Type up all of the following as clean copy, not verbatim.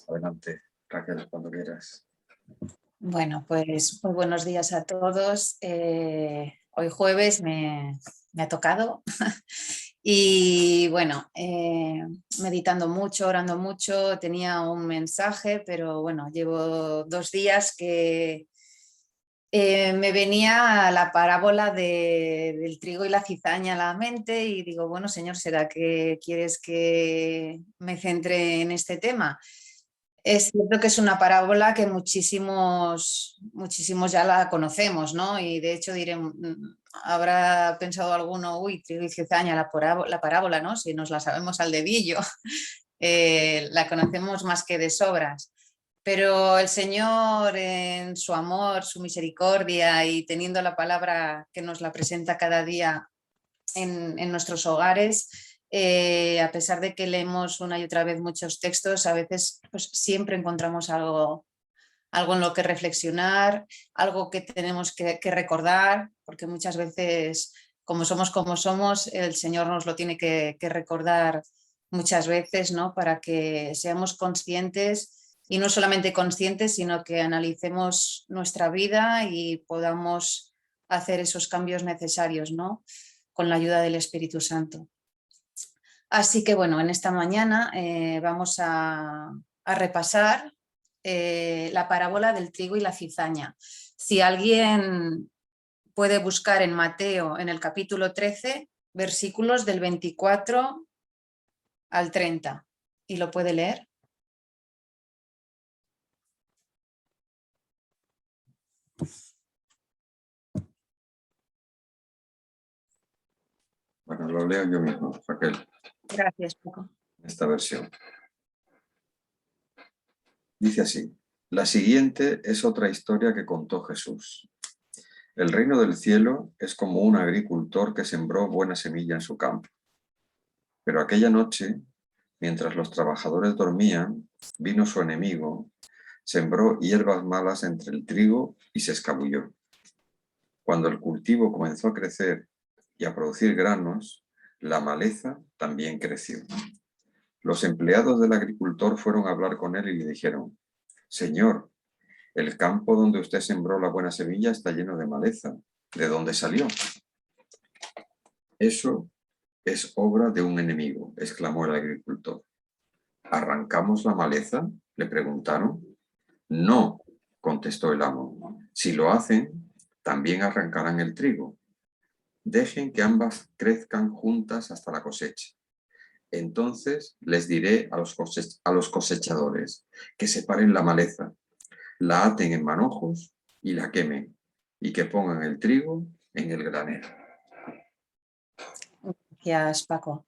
Adelante, Raquel, cuando quieras. Bueno, pues muy buenos días a todos. Hoy jueves me ha tocado y bueno, meditando mucho, orando mucho, tenía un mensaje, pero bueno, llevo 2 días que me venía la parábola del trigo y la cizaña a la mente y digo, bueno, Señor, ¿será que quieres que me centre en este tema? Es cierto que es una parábola que muchísimos ya la conocemos, ¿no? Y de hecho habrá pensado alguno, uy, trigo y cizaña, la parábola, ¿no? Si nos la sabemos al dedillo, la conocemos más que de sobras. Pero el Señor, en su amor, su misericordia y teniendo la palabra que nos la presenta cada día en nuestros hogares, a pesar de que leemos una y otra vez muchos textos, a veces pues, siempre encontramos algo en lo que reflexionar, algo que tenemos que recordar, porque muchas veces, como somos, el Señor nos lo tiene que recordar muchas veces, ¿no? Para que seamos conscientes, y no solamente conscientes, sino que analicemos nuestra vida y podamos hacer esos cambios necesarios, ¿no? Con la ayuda del Espíritu Santo. Así que bueno, en esta mañana vamos a repasar la parábola del trigo y la cizaña. Si alguien puede buscar en Mateo, en el capítulo 13, versículos del 24 al 30, y lo puede leer. Bueno, lo leo yo mismo, Raquel. Gracias, Paco. Esta versión. Dice así: la siguiente es otra historia que contó Jesús. El reino del cielo es como un agricultor que sembró buena semilla en su campo. Pero aquella noche, mientras los trabajadores dormían, vino su enemigo, sembró hierbas malas entre el trigo y se escabulló. Cuando el cultivo comenzó a crecer y a producir granos, la maleza también creció. Los empleados del agricultor fueron a hablar con él y le dijeron: Señor, el campo donde usted sembró la buena semilla está lleno de maleza. ¿De dónde salió? Eso es obra de un enemigo, exclamó el agricultor. ¿Arrancamos la maleza?, le preguntaron. No, contestó el amo. Si lo hacen, también arrancarán el trigo. Dejen que ambas crezcan juntas hasta la cosecha. Entonces les diré a los cosechadores que separen la maleza, la aten en manojos y la quemen, y que pongan el trigo en el granero. Gracias, Paco.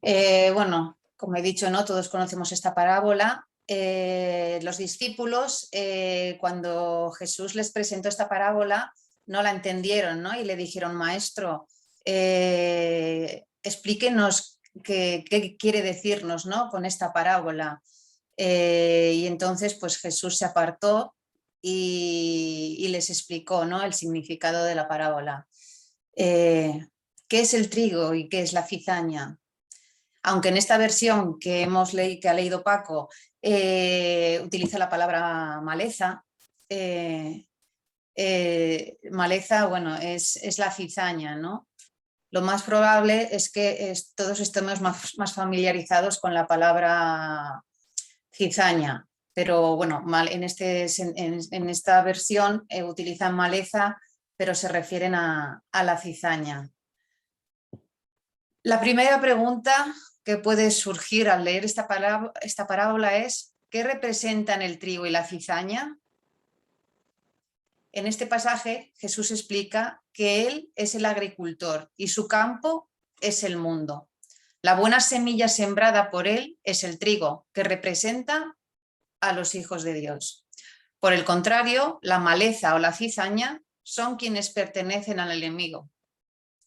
Bueno, como he dicho, ¿no? Todos conocemos esta parábola. Los discípulos, cuando Jesús les presentó esta parábola, no la entendieron, ¿no? Y le dijeron: Maestro, explíquenos qué quiere decirnos, ¿no? Con esta parábola. Y entonces, pues Jesús se apartó y les explicó, ¿no? El significado de la parábola. ¿Qué es el trigo y qué es la cizaña? Aunque en esta versión que ha leído Paco, utiliza la palabra maleza, maleza, bueno, es la cizaña, ¿no? Lo más probable es que todos estemos más familiarizados con la palabra cizaña, pero bueno, en esta versión utilizan maleza, pero se refieren a la cizaña. La primera pregunta que puede surgir al leer esta parábola es: ¿qué representan el trigo y la cizaña? En este pasaje Jesús explica que Él es el agricultor y su campo es el mundo. La buena semilla sembrada por Él es el trigo, que representa a los hijos de Dios. Por el contrario, la maleza o la cizaña son quienes pertenecen al enemigo.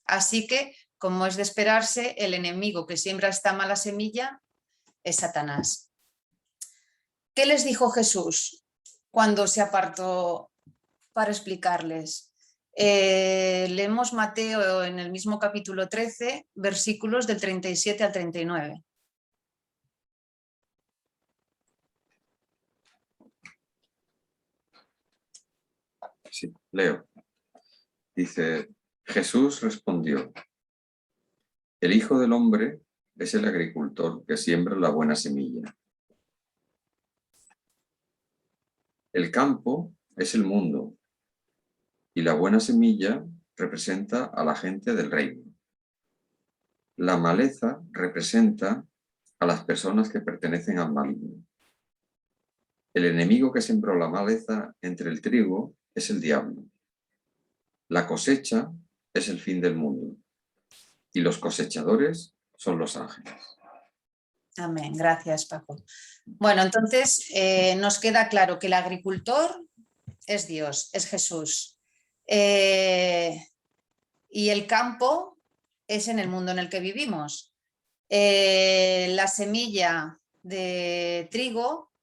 Así que, como es de esperarse, el enemigo que siembra esta mala semilla es Satanás. ¿Qué les dijo Jesús cuando se apartó para explicarles? Leemos Mateo en el mismo capítulo 13, versículos del 37 al 39. Sí, leo. Dice, Jesús respondió, el Hijo del Hombre es el agricultor que siembra la buena semilla. El campo es el mundo y la buena semilla representa a la gente del reino. La maleza representa a las personas que pertenecen al maligno. El enemigo que sembró la maleza entre el trigo es el diablo. La cosecha es el fin del mundo y los cosechadores son los ángeles. Amén, gracias Paco. Bueno, entonces nos queda claro que el agricultor es Dios, es Jesús. Y el campo es en el mundo en el que vivimos. La semilla de trigo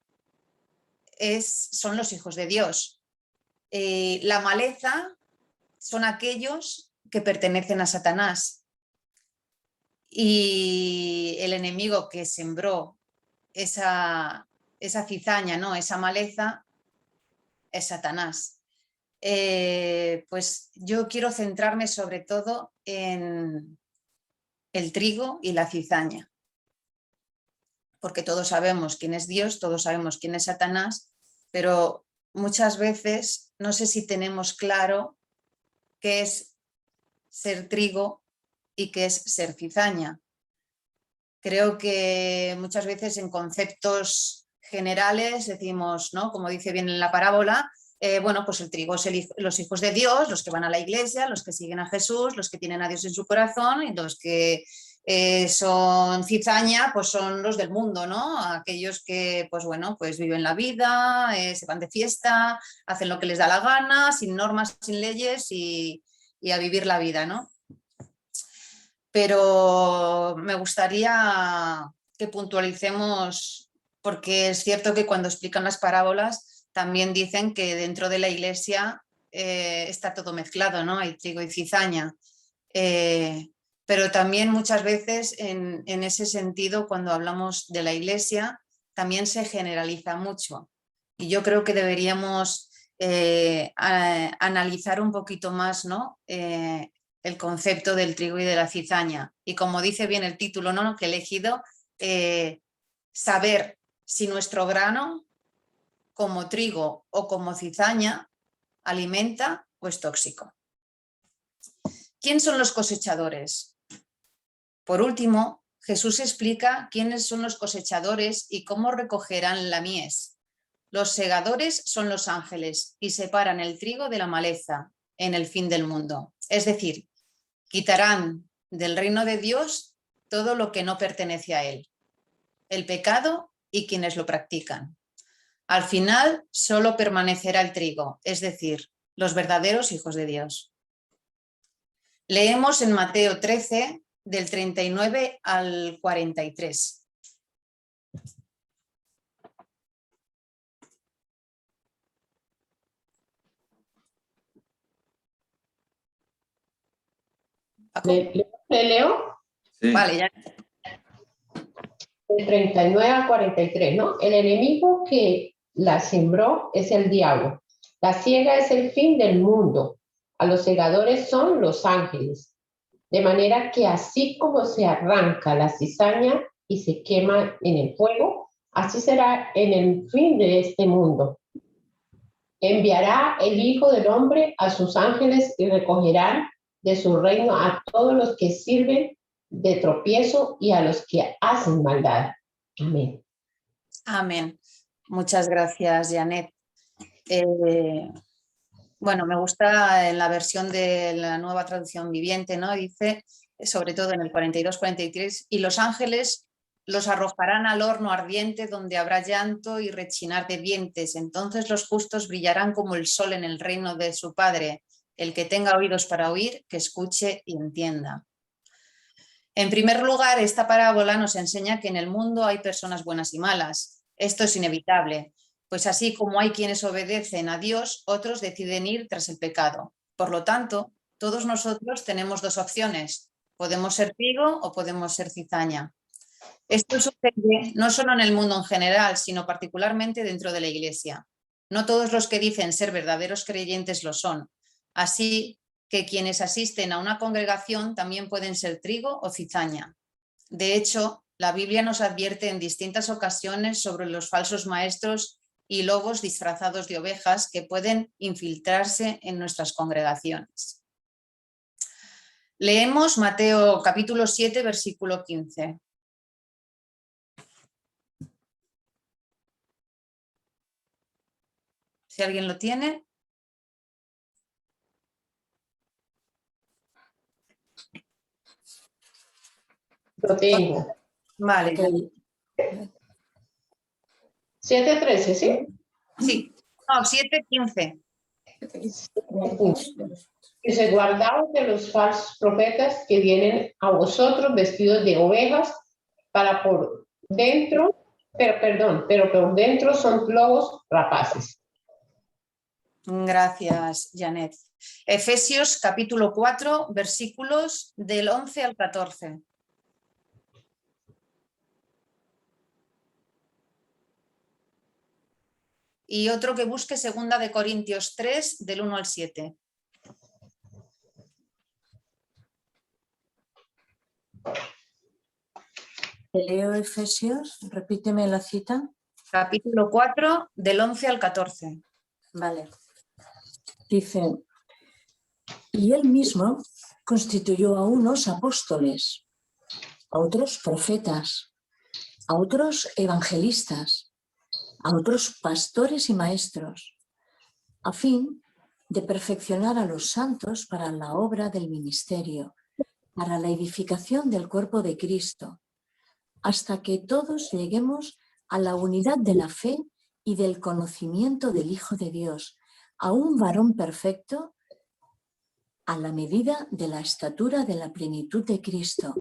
son los hijos de Dios. La maleza son aquellos que pertenecen a Satanás. Y el enemigo que sembró esa cizaña, ¿no? Esa maleza, es Satanás. Pues yo quiero centrarme sobre todo en el trigo y la cizaña, porque todos sabemos quién es Dios, todos sabemos quién es Satanás, pero muchas veces no sé si tenemos claro qué es ser trigo y qué es ser cizaña. Creo que muchas veces en conceptos generales decimos, ¿no? Como dice bien en la parábola, bueno, pues el trigo es los hijos de Dios, los que van a la iglesia, los que siguen a Jesús, los que tienen a Dios en su corazón, y los que son cizaña, pues son los del mundo, ¿no? Aquellos que, pues bueno, pues viven la vida, se van de fiesta, hacen lo que les da la gana, sin normas, sin leyes y a vivir la vida, ¿no? Pero me gustaría que puntualicemos, porque es cierto que cuando explican las parábolas también dicen que dentro de la iglesia está todo mezclado, ¿no? Hay trigo y cizaña. Pero también muchas veces en ese sentido, cuando hablamos de la iglesia, también se generaliza mucho. Y yo creo que deberíamos analizar un poquito más, ¿no? El concepto del trigo y de la cizaña. Y como dice bien el título, ¿no? Que he elegido, saber si nuestro grano, como trigo o como cizaña, alimenta o es tóxico. ¿Quién son los cosechadores? Por último, Jesús explica quiénes son los cosechadores y cómo recogerán la mies. Los segadores son los ángeles y separan el trigo de la maleza en el fin del mundo. Es decir, quitarán del reino de Dios todo lo que no pertenece a él, el pecado y quienes lo practican. Al final solo permanecerá el trigo, es decir, los verdaderos hijos de Dios. Leemos en Mateo 13, del 39 al 43. ¿Le leo? Sí. Vale, ya. De 39 a 43, ¿no? El enemigo que la sembró es el diablo. La siega es el fin del mundo. A los segadores son los ángeles. De manera que así como se arranca la cizaña y se quema en el fuego, así será en el fin de este mundo. Enviará el Hijo del Hombre a sus ángeles y recogerán de su reino a todos los que sirven de tropiezo y a los que hacen maldad. Amén. Amén. Muchas gracias, Janet. Bueno, me gusta en la versión de la Nueva Traducción Viviente, ¿no? Dice, sobre todo en el 42-43, y los ángeles los arrojarán al horno ardiente donde habrá llanto y rechinar de dientes. Entonces los justos brillarán como el sol en el reino de su Padre. El que tenga oídos para oír, que escuche y entienda. En primer lugar, esta parábola nos enseña que en el mundo hay personas buenas y malas. Esto es inevitable, pues así como hay quienes obedecen a Dios, otros deciden ir tras el pecado. Por lo tanto, todos nosotros tenemos dos opciones. Podemos ser trigo o podemos ser cizaña. Esto sucede no solo en el mundo en general, sino particularmente dentro de la Iglesia. No todos los que dicen ser verdaderos creyentes lo son. Así que quienes asisten a una congregación también pueden ser trigo o cizaña. De hecho, la Biblia nos advierte en distintas ocasiones sobre los falsos maestros y lobos disfrazados de ovejas que pueden infiltrarse en nuestras congregaciones. Leemos Mateo capítulo 7, versículo 15. Si alguien lo tiene. Lo tengo. Vale. 7:13, ¿sí? Sí. No, 7:15. Dice, guardaos de los falsos profetas que vienen a vosotros vestidos de ovejas, pero por dentro son lobos rapaces. Gracias, Janet. Efesios capítulo 4, versículos del 11 al 14. Y otro que busque 2 de Corintios 3, del 1 al 7. Leo Efesios, repíteme la cita. Capítulo 4, del 11 al 14. Vale. Dice, y él mismo constituyó a unos apóstoles, a otros profetas, a otros evangelistas, a otros pastores y maestros, a fin de perfeccionar a los santos para la obra del ministerio, para la edificación del cuerpo de Cristo, hasta que todos lleguemos a la unidad de la fe y del conocimiento del Hijo de Dios, a un varón perfecto, a la medida de la estatura de la plenitud de Cristo,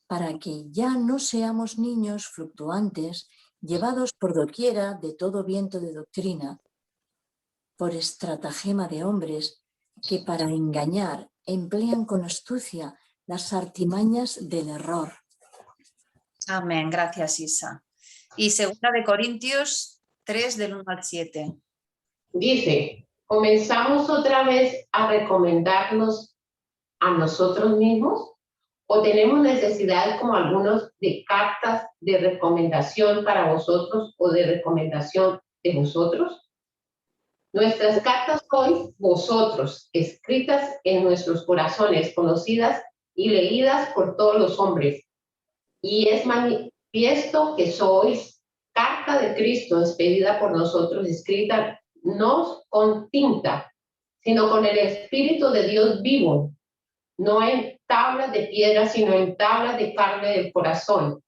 para que ya no seamos niños fluctuantes, llevados por doquiera de todo viento de doctrina, por estratagema de hombres que para engañar emplean con astucia las artimañas del error. Amén, gracias Isa. Y 2 de Corintios 3, del 1 al 7. Dice, ¿comenzamos otra vez a recomendarnos a nosotros mismos? ¿O tenemos necesidad, como algunos, de cartas de recomendación para vosotros o de recomendación de vosotros? Nuestras cartas sois vosotros, escritas en nuestros corazones, conocidas y leídas por todos los hombres. Y es manifiesto que sois carta de Cristo, expedida por nosotros, escrita no con tinta, sino con el Espíritu de Dios vivo, no en tablas de piedra, sino en tablas de carne del corazón.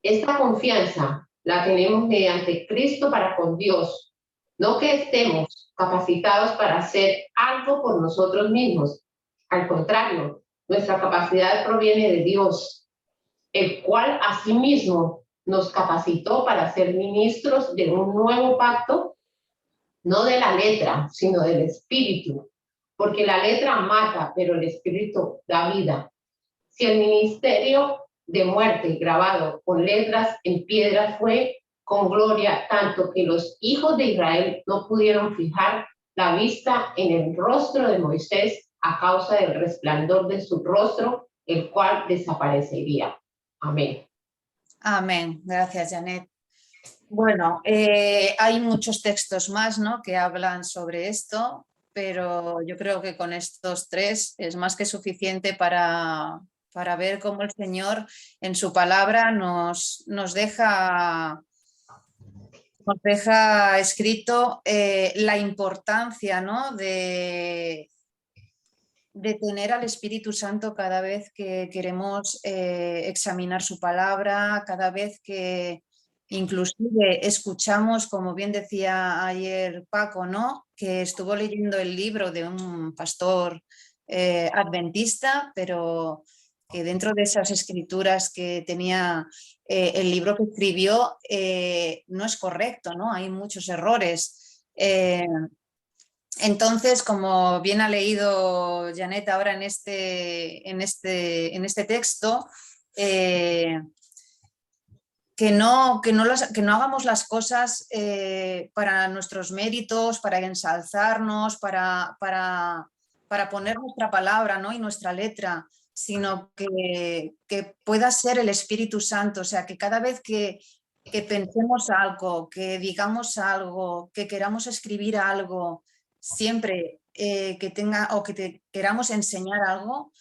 Esta confianza la tenemos mediante Cristo para con Dios, no que estemos capacitados para hacer algo por nosotros mismos. Al contrario, nuestra capacidad proviene de Dios, el cual asimismo nos capacitó para ser ministros de un nuevo pacto, no de la letra, sino del Espíritu, porque la letra mata, pero el Espíritu da vida. Si el ministerio de muerte grabado con letras en piedra fue con gloria, tanto que los hijos de Israel no pudieron fijar la vista en el rostro de Moisés a causa del resplandor de su rostro, el cual desaparecería. Amén. Amén, gracias Janet. Bueno, hay muchos textos más, ¿no?, que hablan sobre esto, pero yo creo que con estos 3 es más que suficiente para ver cómo el Señor en su palabra nos deja escrito la importancia, ¿no?, de tener al Espíritu Santo cada vez que queremos examinar su palabra, cada vez que inclusive escuchamos, como bien decía ayer Paco, ¿no?, que estuvo leyendo el libro de un pastor adventista, pero que dentro de esas escrituras que tenía el libro que escribió no es correcto, ¿no?, hay muchos errores. Entonces, como bien ha leído Janet ahora en este texto, que no hagamos las cosas para nuestros méritos, para ensalzarnos, para poner nuestra palabra, ¿no? Y nuestra letra, sino que pueda ser el Espíritu Santo, o sea, que cada vez que pensemos algo, que digamos algo, que queramos escribir algo, siempre que tenga o que queramos enseñar algo,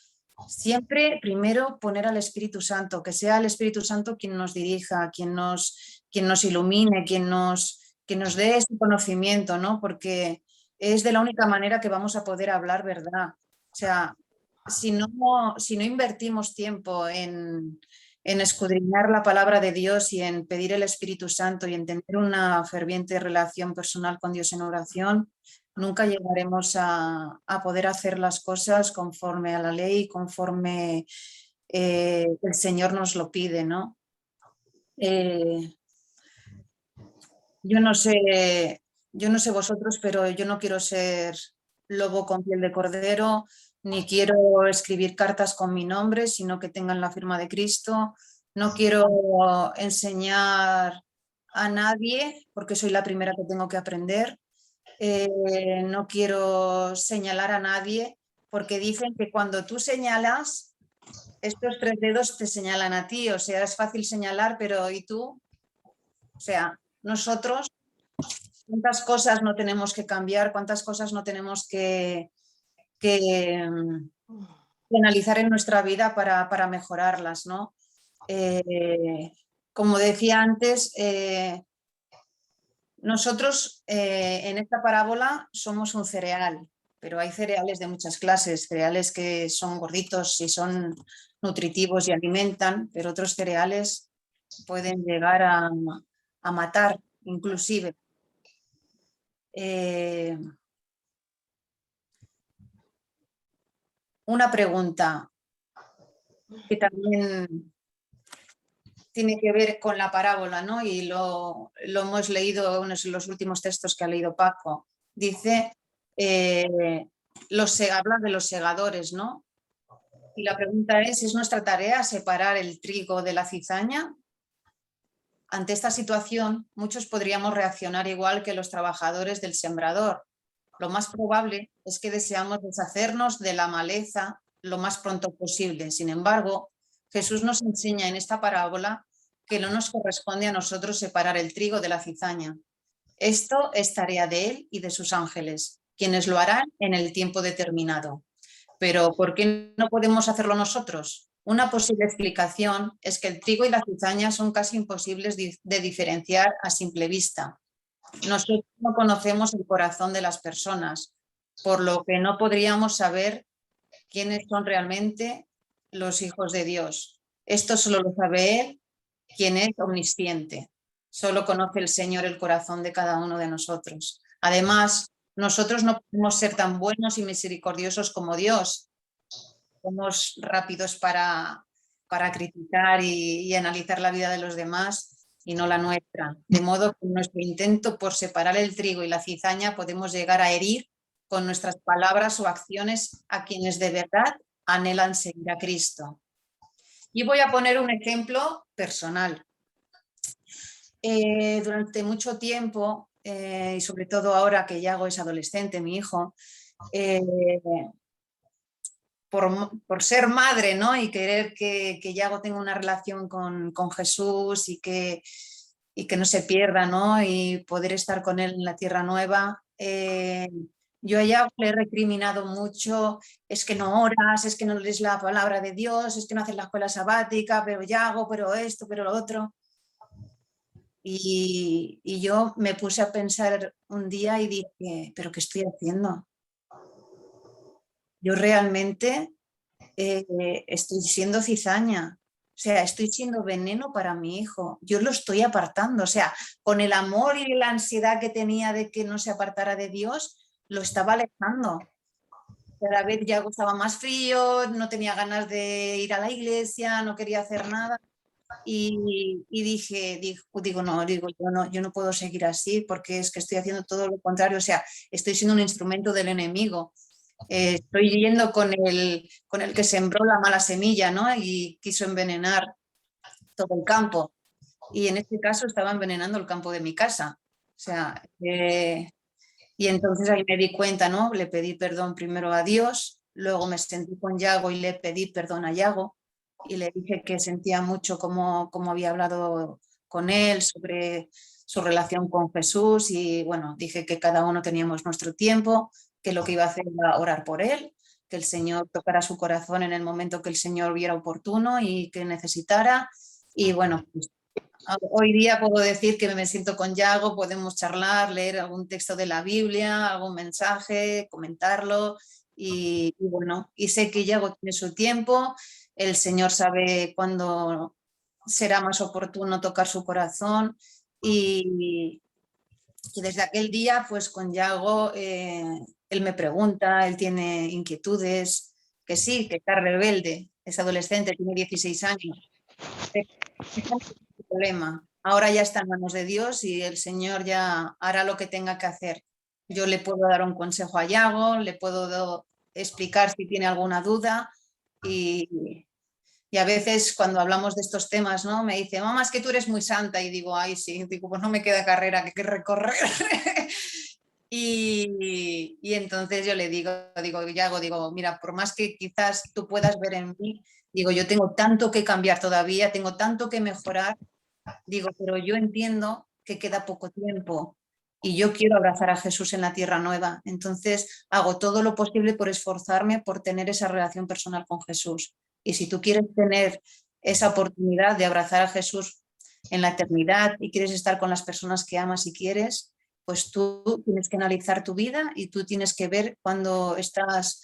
siempre primero poner al Espíritu Santo, que sea el Espíritu Santo quien nos dirija, quien nos ilumine, quien nos dé ese conocimiento, ¿no? Porque es de la única manera que vamos a poder hablar verdad. O sea, si no invertimos tiempo en escudriñar la palabra de Dios y en pedir el Espíritu Santo y en tener una ferviente relación personal con Dios en oración, nunca llegaremos a poder hacer las cosas conforme a la ley, conforme el Señor nos lo pide, ¿no? Yo no sé vosotros, pero yo no quiero ser lobo con piel de cordero, ni quiero escribir cartas con mi nombre, sino que tengan la firma de Cristo. No quiero enseñar a nadie, porque soy la primera que tengo que aprender. No quiero señalar a nadie, porque dicen que cuando tú señalas, estos 3 dedos te señalan a ti. O sea, es fácil señalar, pero ¿y tú? O sea, nosotros, ¿cuántas cosas no tenemos que cambiar? ¿Cuántas cosas no tenemos que analizar en nuestra vida para mejorarlas, ¿no? Como decía antes, nosotros en esta parábola somos un cereal, pero hay cereales de muchas clases, cereales que son gorditos y son nutritivos y alimentan, pero otros cereales pueden llegar a matar, inclusive. Una pregunta que también tiene que ver con la parábola, ¿no? Y lo hemos leído en los últimos textos que ha leído Paco. Dice, habla de los segadores, ¿no? Y la pregunta ¿es nuestra tarea separar el trigo de la cizaña? Ante esta situación, muchos podríamos reaccionar igual que los trabajadores del sembrador. Lo más probable es que deseamos deshacernos de la maleza lo más pronto posible. Sin embargo, Jesús nos enseña en esta parábola que no nos corresponde a nosotros separar el trigo de la cizaña. Esto es tarea de Él y de sus ángeles, quienes lo harán en el tiempo determinado. Pero ¿por qué no podemos hacerlo nosotros? Una posible explicación es que el trigo y la cizaña son casi imposibles de diferenciar a simple vista. Nosotros no conocemos el corazón de las personas, por lo que no podríamos saber quiénes son realmente los hijos de Dios. Esto solo lo sabe Él, quien es omnisciente. Solo conoce el Señor el corazón de cada uno de nosotros. Además, nosotros no podemos ser tan buenos y misericordiosos como Dios. Somos rápidos para criticar y analizar la vida de los demás y no la nuestra. De modo que en nuestro intento por separar el trigo y la cizaña podemos llegar a herir con nuestras palabras o acciones a quienes de verdad anhelan seguir a Cristo. Y voy a poner un ejemplo personal. Durante mucho tiempo, y sobre todo ahora que Yago es adolescente, mi hijo, por ser madre, ¿no? Y querer que Yago tenga una relación con Jesús y que no se pierda, ¿no? Y poder estar con él en la tierra nueva. Yo a Yago le he recriminado mucho, es que no oras, es que no lees la palabra de Dios, es que no haces la escuela sabática, pero Yago, pero esto, pero lo otro. Y yo me puse a pensar un día y dije, ¿pero qué estoy haciendo? Yo realmente estoy siendo cizaña, o sea, estoy siendo veneno para mi hijo. Yo lo estoy apartando, o sea, con el amor y la ansiedad que tenía de que no se apartara de Dios, lo estaba alejando. Cada vez ya estaba más frío, no tenía ganas de ir a la iglesia, no quería hacer nada. Y yo no puedo seguir así porque es que estoy haciendo todo lo contrario, o sea, estoy siendo un instrumento del enemigo. Estoy yendo con el que sembró la mala semilla, ¿no? Y quiso envenenar todo el campo. y en este caso estaba envenenando el campo de mi casa. O sea, y entonces ahí me di cuenta, ¿no? Le pedí perdón primero a Dios, luego me sentí con Yago y le pedí perdón a Yago y le dije que sentía mucho cómo había hablado con él sobre su relación con Jesús y bueno, dije que cada uno teníamos nuestro tiempo, que lo que iba a hacer era orar por él, que el Señor tocara su corazón en el momento que el Señor viera oportuno y que necesitara. Y bueno, pues hoy día puedo decir que me siento con Yago, podemos charlar, leer algún texto de la Biblia, algún mensaje, comentarlo y bueno, y sé que Yago tiene su tiempo, el Señor sabe cuándo será más oportuno tocar su corazón y desde aquel día pues con Yago él me pregunta, él tiene inquietudes, que sí, que está rebelde, es adolescente, tiene 16 años. Problema. Ahora ya está en manos de Dios y el Señor ya hará lo que tenga que hacer. Yo le puedo dar un consejo a Yago, le puedo explicar si tiene alguna duda y a veces cuando hablamos de estos temas, ¿no? Me dice, mamá, es que tú eres muy santa y digo, ay, sí, digo, pues no me queda carrera que recorrer. Y entonces yo le digo, Yago, digo, mira, por más que quizás tú puedas ver en mí, digo, yo tengo tanto que cambiar todavía, tengo tanto que mejorar. Digo, pero yo entiendo que queda poco tiempo y yo quiero abrazar a Jesús en la tierra nueva. Entonces hago todo lo posible por esforzarme por tener esa relación personal con Jesús. Y si tú quieres tener esa oportunidad de abrazar a Jesús en la eternidad y quieres estar con las personas que amas y quieres, pues tú tienes que analizar tu vida y tú tienes que ver cuando estás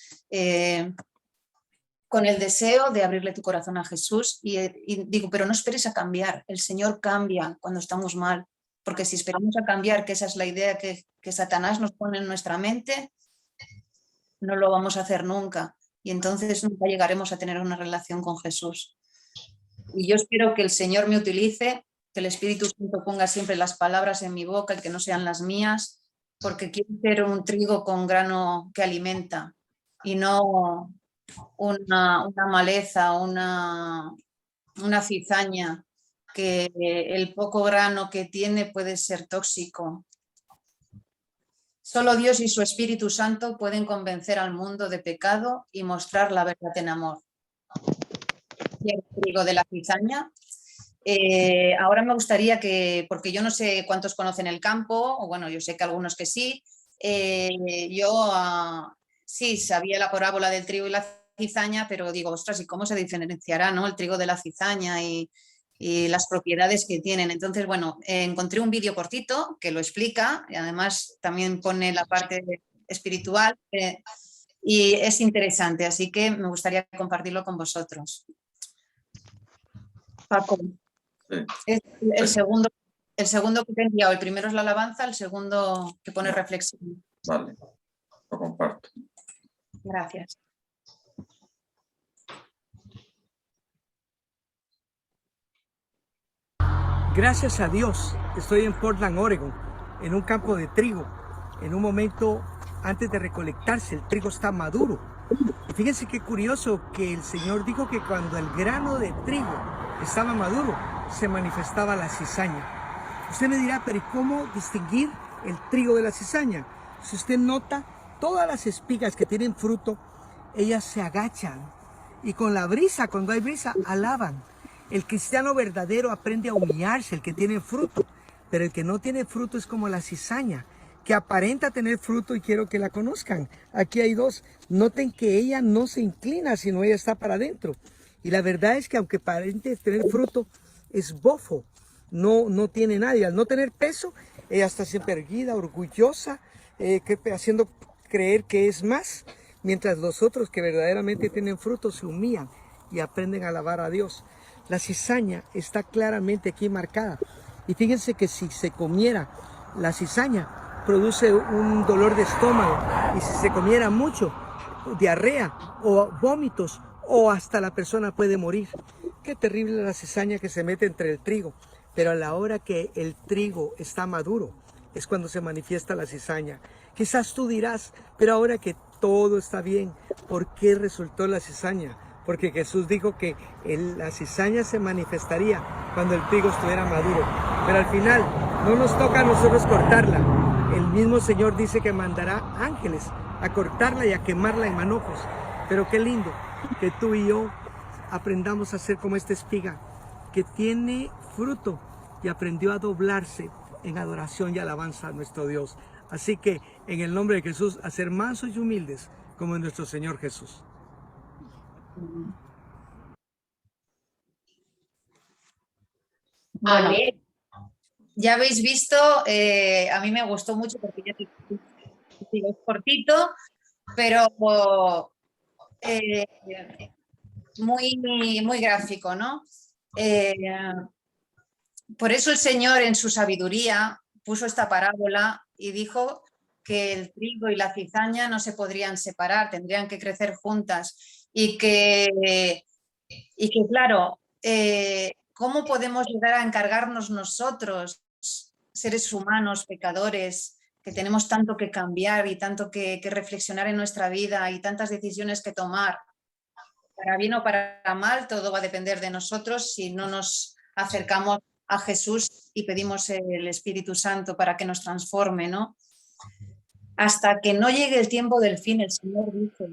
con el deseo de abrirle tu corazón a Jesús y digo, pero no esperes a cambiar, el Señor cambia cuando estamos mal, porque si esperamos a cambiar, que esa es la idea que Satanás nos pone en nuestra mente, no lo vamos a hacer nunca y entonces nunca llegaremos a tener una relación con Jesús. Y yo espero que el Señor me utilice, que el Espíritu Santo ponga siempre las palabras en mi boca y que no sean las mías, porque quiero ser un trigo con grano que alimenta y no una maleza, una cizaña que el poco grano que tiene puede ser tóxico. Solo Dios y su Espíritu Santo pueden convencer al mundo de pecado y mostrar la verdad en amor. Y el trigo de la cizaña. Ahora me gustaría que, porque yo no sé cuántos conocen el campo, o bueno, yo sé que algunos que sí, sí sabía la parábola del trigo y la cizaña, pero digo, ostras, ¿y cómo se diferenciará, ¿no? El trigo de la cizaña y las propiedades que tienen? Entonces, bueno, encontré un vídeo cortito que lo explica y además también pone la parte espiritual y es interesante, así que me gustaría compartirlo con vosotros. Paco, sí. Es el segundo que te he enviado, el primero es la alabanza, el segundo que pone reflexión. Vale, lo comparto. Gracias. Gracias a Dios, estoy en Portland, Oregon, en un campo de trigo. En un momento antes de recolectarse, el trigo está maduro. Y fíjense qué curioso que el Señor dijo que cuando el grano de trigo estaba maduro, se manifestaba la cizaña. Usted me dirá, pero ¿y cómo distinguir el trigo de la cizaña? Si usted nota, todas las espigas que tienen fruto, ellas se agachan. Y con la brisa, cuando hay brisa, alaban. El cristiano verdadero aprende a humillarse, el que tiene fruto. Pero el que no tiene fruto es como la cizaña, que aparenta tener fruto y quiero que la conozcan. Aquí hay dos. Noten que ella no se inclina, sino ella está para adentro. Y la verdad es que aunque aparente tener fruto, es bofo. No tiene nadie. Al no tener peso, ella está siempre erguida, orgullosa, haciendo creer que es más. Mientras los otros que verdaderamente tienen fruto se humillan y aprenden a alabar a Dios. La cizaña está claramente aquí marcada. Y fíjense que si se comiera la cizaña, produce un dolor de estómago. Y si se comiera mucho, diarrea o vómitos, o hasta la persona puede morir. Qué terrible la cizaña que se mete entre el trigo. Pero a la hora que el trigo está maduro, es cuando se manifiesta la cizaña. Quizás tú dirás, pero ahora que todo está bien, ¿por qué resultó la cizaña? Porque Jesús dijo que la cizaña se manifestaría cuando el trigo estuviera maduro. Pero al final no nos toca a nosotros cortarla. El mismo Señor dice que mandará ángeles a cortarla y a quemarla en manojos. Pero qué lindo que tú y yo aprendamos a ser como esta espiga que tiene fruto y aprendió a doblarse en adoración y alabanza a nuestro Dios. Así que en el nombre de Jesús, a ser mansos y humildes como nuestro Señor Jesús. Bueno, Amén. ya habéis visto, a mí me gustó mucho porque ya es cortito, pero muy gráfico, ¿no? Por eso el Señor en su sabiduría puso esta parábola y dijo que el trigo y la cizaña no se podrían separar, tendrían que crecer juntas y que claro, ¿cómo podemos llegar a encargarnos nosotros, seres humanos, pecadores, que tenemos tanto que cambiar y tanto que reflexionar en nuestra vida y tantas decisiones que tomar? Para bien o para mal, todo va a depender de nosotros si no nos acercamos a Jesús y pedimos el Espíritu Santo para que nos transforme, ¿no? Hasta que no llegue el tiempo del fin, el Señor dice,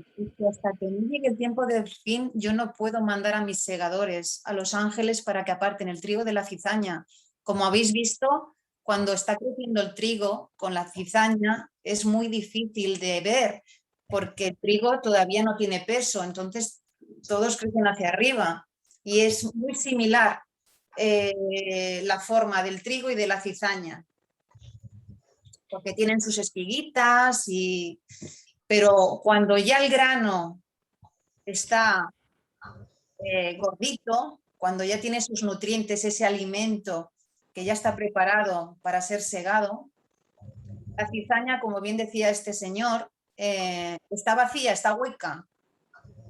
hasta que no llegue el tiempo del fin, yo no puedo mandar a mis segadores, a los ángeles, para que aparten el trigo de la cizaña. Como habéis visto, cuando está creciendo el trigo con la cizaña, es muy difícil de ver, porque el trigo todavía no tiene peso, entonces todos crecen hacia arriba. Y es muy similar la forma del trigo y de la cizaña, porque tienen sus espiguitas, pero cuando ya el grano está gordito, cuando ya tiene sus nutrientes, ese alimento que ya está preparado para ser segado, la cizaña, como bien decía este señor, está vacía, está hueca,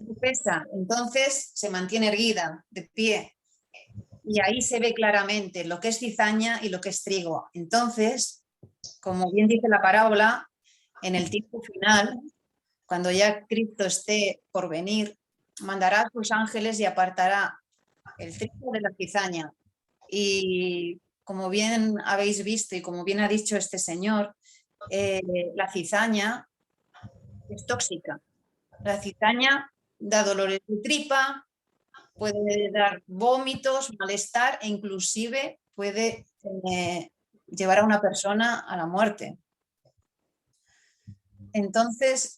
no pesa, entonces se mantiene erguida, de pie. Y ahí se ve claramente lo que es cizaña y lo que es trigo. Entonces, como bien dice la parábola, en el tiempo final, cuando ya Cristo esté por venir, mandará a sus ángeles y apartará el trigo de la cizaña. Y como bien habéis visto y como bien ha dicho este señor, la cizaña es tóxica. La cizaña da dolores de tripa, puede dar vómitos, malestar e inclusive puede llevar a una persona a la muerte. Entonces,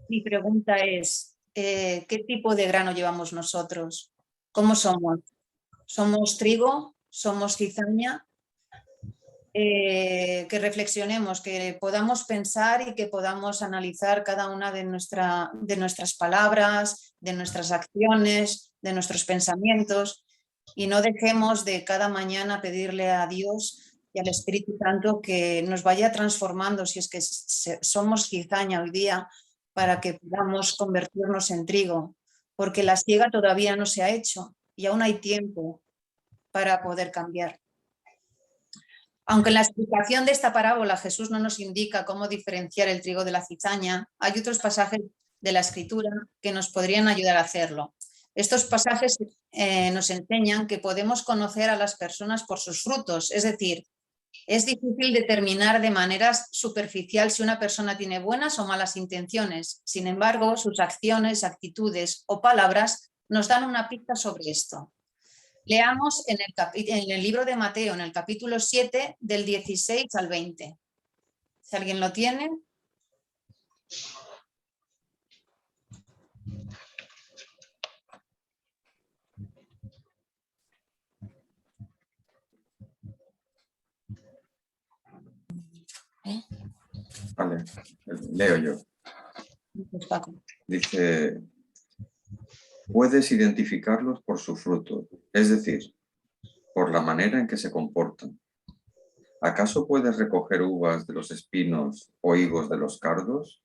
mi pregunta es, ¿qué tipo de grano llevamos nosotros? ¿Cómo somos? ¿Somos trigo? ¿Somos cizaña? Que reflexionemos, que podamos pensar y que podamos analizar cada una de nuestras palabras, de nuestras acciones, de nuestros pensamientos, y no dejemos de cada mañana pedirle a Dios y al Espíritu Santo que nos vaya transformando, si es que somos cizaña hoy día, para que podamos convertirnos en trigo, porque la siega todavía no se ha hecho y aún hay tiempo para poder cambiar. Aunque en la explicación de esta parábola Jesús no nos indica cómo diferenciar el trigo de la cizaña, hay otros pasajes de la Escritura que nos podrían ayudar a hacerlo. Estos pasajes nos enseñan que podemos conocer a las personas por sus frutos, es decir, es difícil determinar de manera superficial si una persona tiene buenas o malas intenciones. Sin embargo, sus acciones, actitudes o palabras nos dan una pista sobre esto. Leamos en el libro de Mateo, en el capítulo 7, del 16 al 20. Si alguien lo tiene. Vale, leo yo. Pues Paco. Dice, puedes identificarlos por su fruto, es decir, por la manera en que se comportan. ¿Acaso puedes recoger uvas de los espinos o higos de los cardos?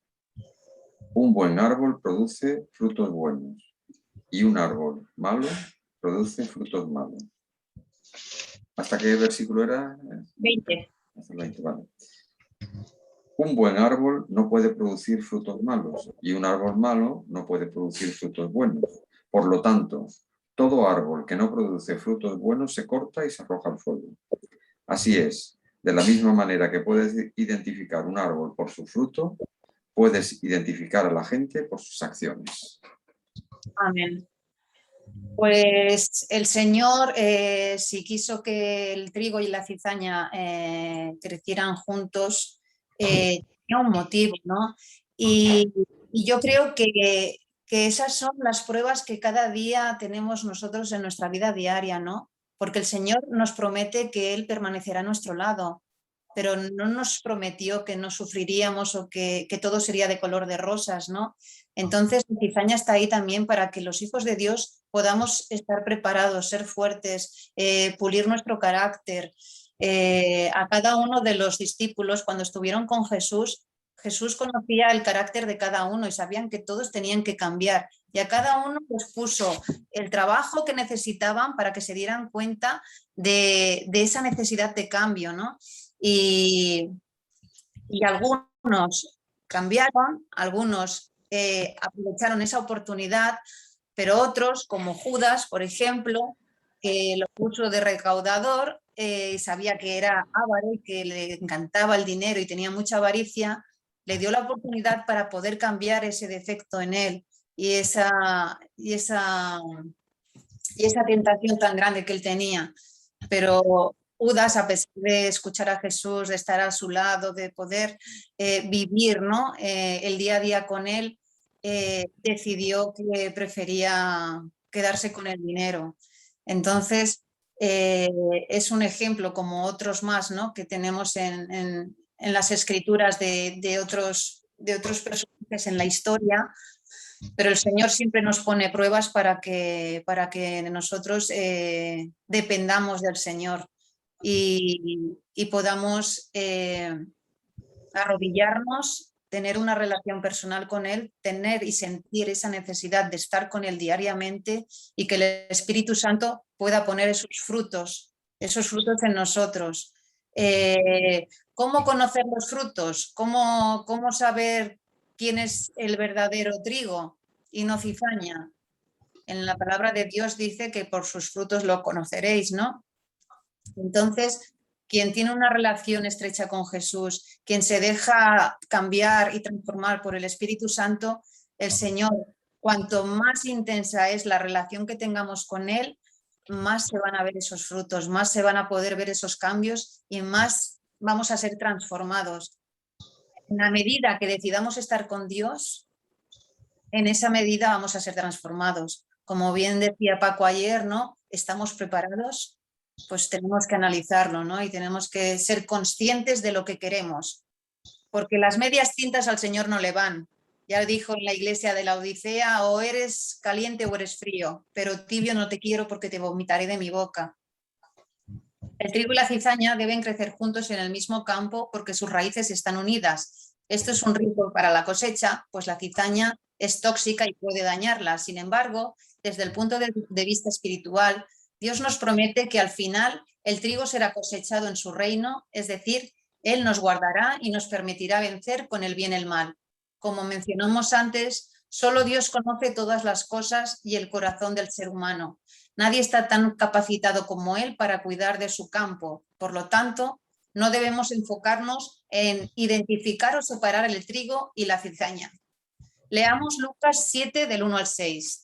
Un buen árbol produce frutos buenos y un árbol malo produce frutos malos. ¿Hasta qué versículo era? 20. Hasta el 20, vale. Un buen árbol no puede producir frutos malos y un árbol malo no puede producir frutos buenos. Por lo tanto, Todo árbol que no produce frutos buenos se corta y se arroja al fuego. Así es, de la misma manera que puedes identificar un árbol por su fruto, puedes identificar a la gente por sus acciones. Amén. Pues el Señor, si quiso que el trigo y la cizaña crecieran juntos, tenía un motivo, ¿no? Y yo creo que esas son las pruebas que cada día tenemos nosotros en nuestra vida diaria, ¿no? Porque el Señor nos promete que Él permanecerá a nuestro lado, pero no nos prometió que no sufriríamos o que todo sería de color de rosas, ¿no? Entonces, la cizaña está ahí también para que los hijos de Dios podamos estar preparados, ser fuertes, pulir nuestro carácter. A cada uno de los discípulos, cuando estuvieron con Jesús, Jesús conocía el carácter de cada uno y sabían que todos tenían que cambiar. Y a cada uno les puso el trabajo que necesitaban para que se dieran cuenta de esa necesidad de cambio, ¿no? Y algunos cambiaron, algunos aprovecharon esa oportunidad, pero otros, como Judas, por ejemplo, que lo puso de recaudador, sabía que era avaro y que le encantaba el dinero y tenía mucha avaricia, le dio la oportunidad para poder cambiar ese defecto en él y esa tentación tan grande que él tenía. Pero Judas, a pesar de escuchar a Jesús, de estar a su lado, de poder vivir, ¿no? El día a día con él, decidió que prefería quedarse con el dinero. Entonces, es un ejemplo, como otros más, ¿no? Que tenemos en las escrituras de otros personajes en la historia, pero el Señor siempre nos pone pruebas para que nosotros dependamos del Señor y podamos arrodillarnos, tener una relación personal con Él, tener y sentir esa necesidad de estar con Él diariamente y que el Espíritu Santo pueda poner esos frutos en nosotros. ¿Cómo conocer los frutos? ¿Cómo saber quién es el verdadero trigo y no cizaña? En la palabra de Dios dice que por sus frutos lo conoceréis, ¿no? Entonces, quien tiene una relación estrecha con Jesús, quien se deja cambiar y transformar por el Espíritu Santo, el Señor, cuanto más intensa es la relación que tengamos con Él, más se van a ver esos frutos, más se van a poder ver esos cambios y más vamos a ser transformados. En la medida que decidamos estar con Dios, en esa medida vamos a ser transformados. Como bien decía Paco ayer, ¿no? ¿Estamos preparados? Pues tenemos que analizarlo, ¿no? Y tenemos que ser conscientes de lo que queremos. Porque las medias tintas al Señor no le van. Ya dijo en la iglesia de la Odisea, o eres caliente o eres frío, pero tibio no te quiero porque te vomitaré de mi boca. El trigo y la cizaña deben crecer juntos en el mismo campo porque sus raíces están unidas. Esto es un riesgo para la cosecha, pues la cizaña es tóxica y puede dañarla. Sin embargo, desde el punto de vista espiritual, Dios nos promete que al final el trigo será cosechado en su reino, es decir, Él nos guardará y nos permitirá vencer con el bien el mal. Como mencionamos antes, solo Dios conoce todas las cosas y el corazón del ser humano. Nadie está tan capacitado como Él para cuidar de su campo. Por lo tanto, no debemos enfocarnos en identificar o separar el trigo y la cizaña. Leamos Lucas 7 del 1 al 6.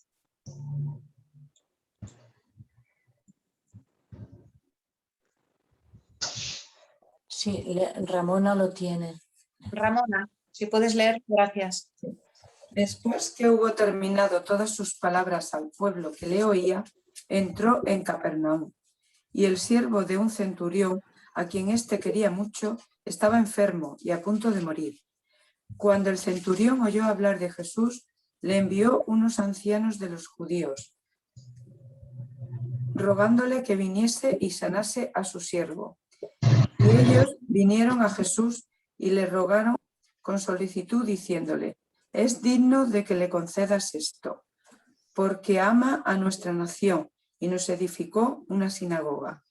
Sí, Ramona lo tiene. Ramona, si puedes leer, gracias. Después que hubo terminado todas sus palabras al pueblo que le oía, entró en Capernaum. Y el siervo de un centurión, a quien éste quería mucho, estaba enfermo y a punto de morir. Cuando el centurión oyó hablar de Jesús, le envió unos ancianos de los judíos, rogándole que viniese y sanase a su siervo. Y ellos vinieron a Jesús y le rogaron con solicitud, diciéndole: es digno de que le concedas esto, porque ama a nuestra nación y nos edificó una sinagoga.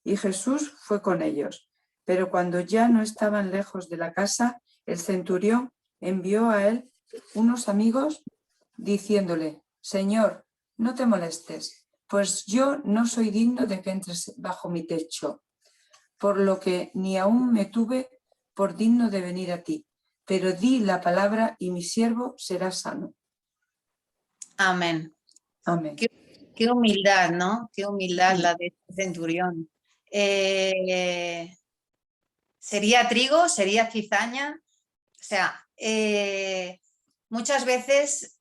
Y Jesús fue con ellos. Pero cuando ya no estaban lejos de la casa, el centurión envió a él unos amigos diciéndole: Señor, no te molestes, pues yo no soy digno de que entres bajo mi techo, por lo que ni aún me tuve por digno de venir a ti, pero di la palabra y mi siervo será sano. Amén. Amén. Qué humildad, ¿no? Qué humildad Sí. la de este centurión. ¿Sería trigo? ¿Sería cizaña? O sea, muchas veces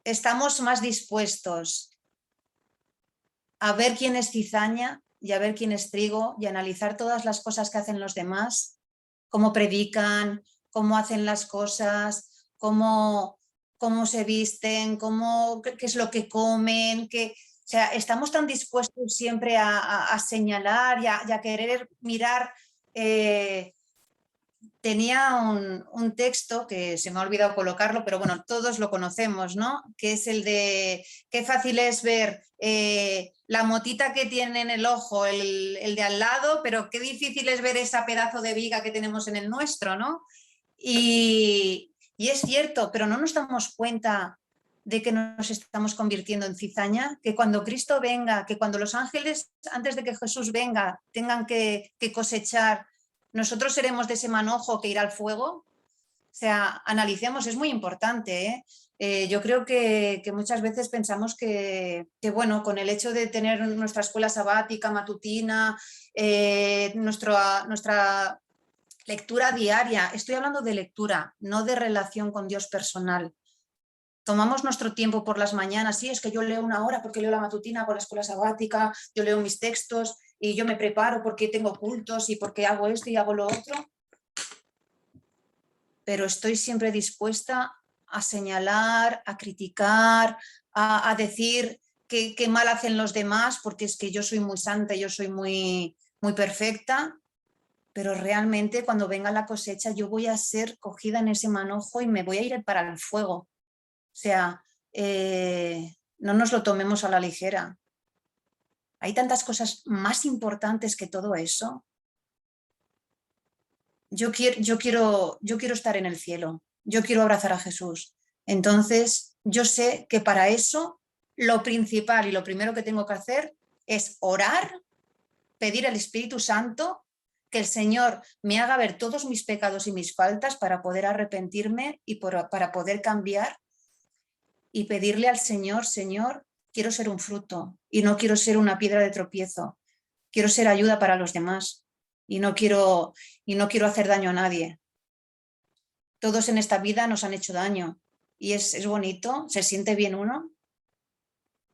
estamos más dispuestos a ver quién es cizaña y a ver quién es trigo y analizar todas las cosas que hacen los demás, cómo predican, cómo hacen las cosas, cómo se visten, qué es lo que comen, o sea, estamos tan dispuestos siempre a señalar y a querer mirar. Tenía un texto que se me ha olvidado colocarlo, pero bueno, todos lo conocemos, ¿no? Que es el de qué fácil es ver la motita que tiene en el ojo el de al lado, pero qué difícil es ver ese pedazo de viga que tenemos en el nuestro, ¿no? Y es cierto, pero no nos damos cuenta de que nos estamos convirtiendo en cizaña, que cuando Cristo venga, que cuando los ángeles, antes de que Jesús venga, tengan que cosechar, nosotros seremos de ese manojo que irá al fuego. O sea, analicemos, es muy importante, ¿eh? Yo creo que muchas veces pensamos que, bueno, con el hecho de tener nuestra escuela sabática, matutina, nuestra lectura diaria, estoy hablando de lectura, no de relación con Dios personal. Tomamos nuestro tiempo por las mañanas, sí, es que yo leo 1 hora porque leo la matutina, hago la escuela sabática, yo leo mis textos y yo me preparo porque tengo cultos y porque hago esto y hago lo otro. Pero estoy siempre dispuesta a señalar, a criticar, a decir qué mal hacen los demás, porque es que yo soy muy santa, yo soy muy, muy perfecta, pero realmente cuando venga la cosecha yo voy a ser cogida en ese manojo y me voy a ir para el fuego. O sea, no nos lo tomemos a la ligera. Hay tantas cosas más importantes que todo eso. Yo quiero estar en el cielo, yo quiero abrazar a Jesús. Entonces, yo sé que para eso lo principal y lo primero que tengo que hacer es orar, pedir al Espíritu Santo que el Señor me haga ver todos mis pecados y mis faltas para poder arrepentirme y para poder cambiar y pedirle al Señor, Señor, quiero ser un fruto y no quiero ser una piedra de tropiezo, quiero ser ayuda para los demás y no quiero hacer daño a nadie. Todos en esta vida nos han hecho daño y es bonito, se siente bien uno.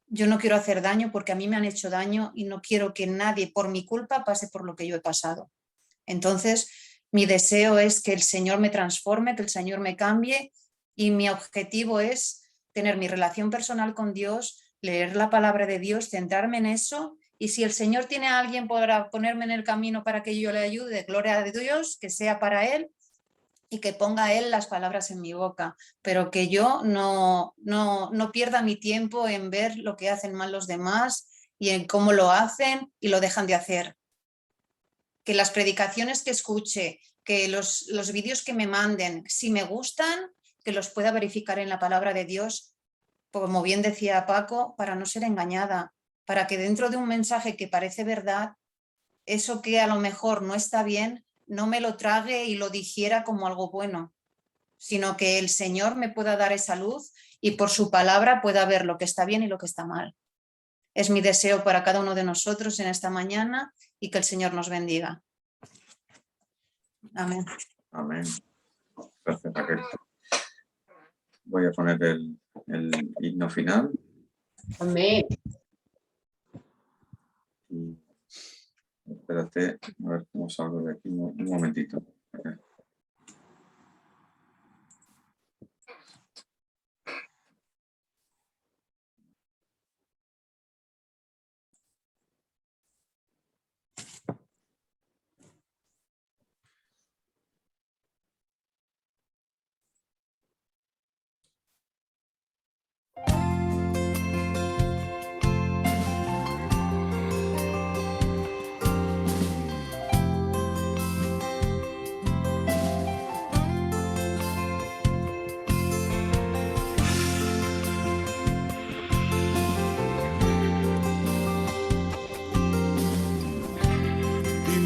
Yo no quiero hacer daño porque a mí me han hecho daño y no quiero que nadie por mi culpa pase por lo que yo he pasado. Entonces, mi deseo es que el Señor me transforme, que el Señor me cambie y mi objetivo es tener mi relación personal con Dios, leer la palabra de Dios, centrarme en eso y si el Señor tiene a alguien para ponerme en el camino para que yo le ayude, gloria a Dios, que sea para Él y que ponga Él las palabras en mi boca, pero que yo no pierda mi tiempo en ver lo que hacen mal los demás y en cómo lo hacen y lo dejan de hacer. Que las predicaciones que escuche, que los vídeos que me manden, si me gustan, que los pueda verificar en la palabra de Dios, como bien decía Paco, para no ser engañada, para que dentro de un mensaje que parece verdad, eso que a lo mejor no está bien, no me lo trague y lo digiera como algo bueno, sino que el Señor me pueda dar esa luz y por su palabra pueda ver lo que está bien y lo que está mal. Es mi deseo para cada uno de nosotros en esta mañana y que el Señor nos bendiga. Amén. Amén. Gracias, Raquel. Voy a poner el himno final. Amén. Y espérate, a ver cómo salgo de aquí. Un momentito. Okay.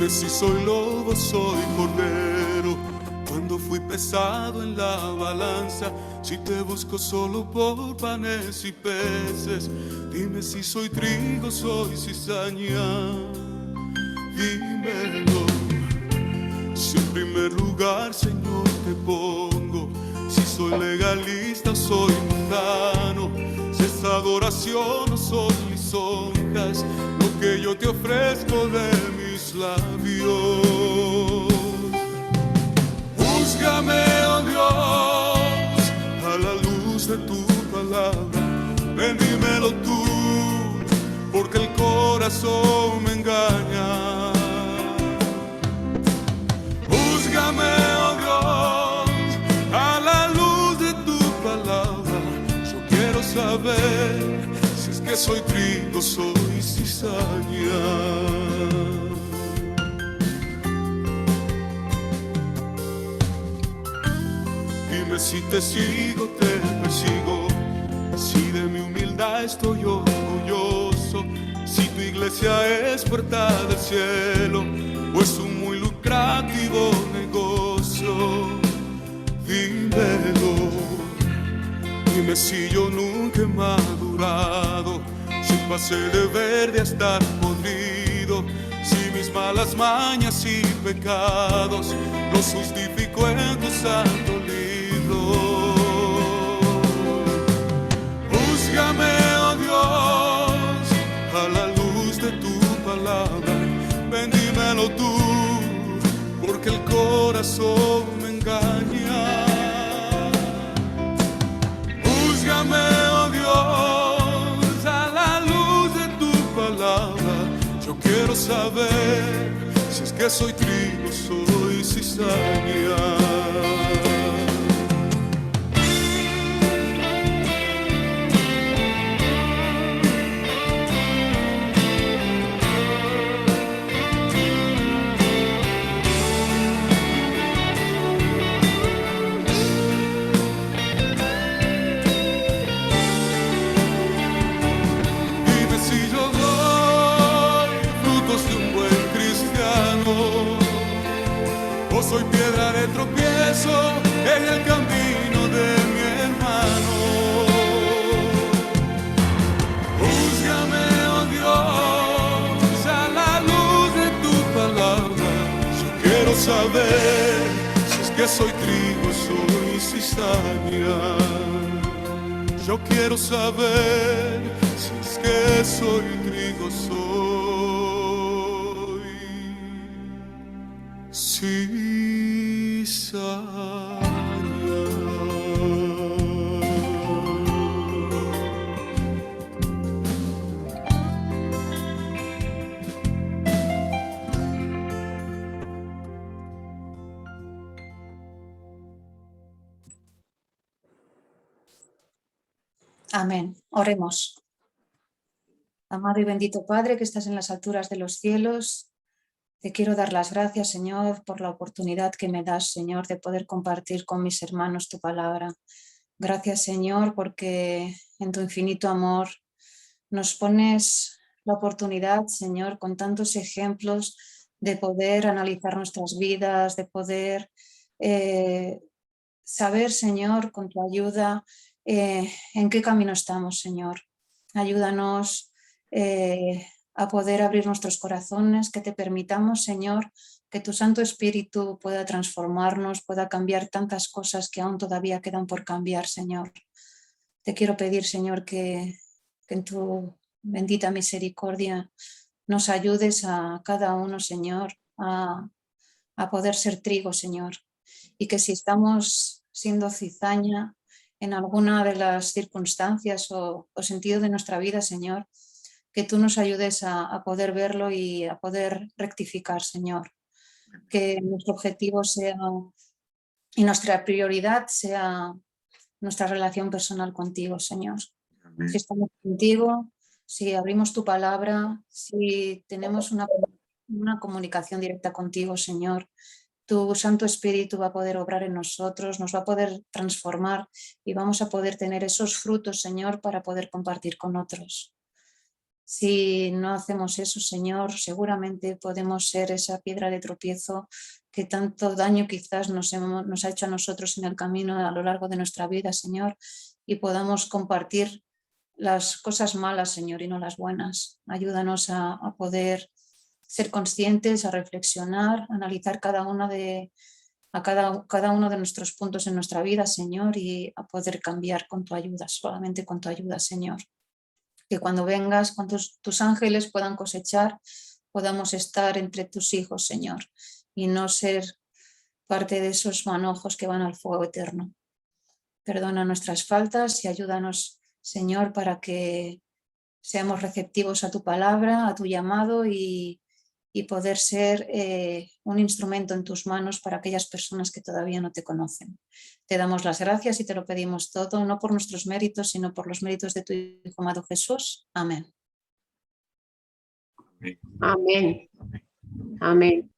Dime si soy lobo, soy cordero. Cuando fui pesado en la balanza, si te busco solo por panes y peces. Dime si soy trigo, soy cizaña. Dímelo. Si en primer lugar, Señor, te pongo. Si soy legalista o soy mundano. Si es adoración o son lisonjas, lo que yo te ofrezco de mis labios. Júzgame, oh Dios, a la luz de tu palabra. Ven, dímelo tú, porque el corazón me engaña. Júzgame, oh Dios, a la luz de tu palabra. Yo quiero saber si es que soy trigo, soy cizaña. Dime si te sigo, te persigo. Si de mi humildad estoy orgulloso. Si tu iglesia es puerta del cielo o es un muy lucrativo negocio. Dímelo. Dime si yo nunca he madurado. Si pasé de verde a estar podrido. Si mis malas mañas y pecados los justifico en tu santo libro. Júzgame, oh Dios, a la luz de tu palabra. Ven, dímelo tú, porque el corazón me engaña. Júzgame, oh Dios, a la luz de tu palabra. Yo quiero saber si es que soy trigo, soy cizaña. Soy piedra de tropiezo en el camino de mi hermano. Júzgame, oh Dios, a la luz de tu palabra. Yo quiero saber si es que soy trigo, soy cizaña. Yo quiero saber si es que soy trigo, soy cizaña. Amén. Oremos. Amado y bendito Padre, que estás en las alturas de los cielos, te quiero dar las gracias, Señor, por la oportunidad que me das, Señor, de poder compartir con mis hermanos tu palabra. Gracias, Señor, porque en tu infinito amor nos pones la oportunidad, Señor, con tantos ejemplos de poder analizar nuestras vidas, de poder saber, Señor, con tu ayuda, en qué camino estamos, Señor. Ayúdanos a poder abrir nuestros corazones, que te permitamos, Señor, que tu Santo Espíritu pueda transformarnos, pueda cambiar tantas cosas que aún todavía quedan por cambiar, Señor. Te quiero pedir, Señor, que en tu bendita misericordia nos ayudes a cada uno, Señor, a poder ser trigo, Señor, y que si estamos siendo cizaña en alguna de las circunstancias o sentido de nuestra vida, Señor, que tú nos ayudes a poder verlo y a poder rectificar, Señor. Que nuestro objetivo sea y nuestra prioridad sea nuestra relación personal contigo, Señor. Amén. Si estamos contigo, si abrimos tu palabra, si tenemos una comunicación directa contigo, Señor, tu Santo Espíritu va a poder obrar en nosotros, nos va a poder transformar y vamos a poder tener esos frutos, Señor, para poder compartir con otros. Si no hacemos eso, Señor, seguramente podemos ser esa piedra de tropiezo que tanto daño quizás nos ha hecho a nosotros en el camino a lo largo de nuestra vida, Señor, y podamos compartir las cosas malas, Señor, y no las buenas. Ayúdanos a poder ser conscientes, a reflexionar, a analizar cada uno de nuestros puntos en nuestra vida, Señor, y a poder cambiar con tu ayuda, solamente con tu ayuda, Señor. Que cuando vengas, cuando tus ángeles puedan cosechar, podamos estar entre tus hijos, Señor, y no ser parte de esos manojos que van al fuego eterno. Perdona nuestras faltas y ayúdanos, Señor, para que seamos receptivos a tu palabra, a tu llamado y poder ser un instrumento en tus manos para aquellas personas que todavía no te conocen. Te damos las gracias y te lo pedimos todo, no por nuestros méritos, sino por los méritos de tu Hijo amado Jesús. Amén. Amén. Amén.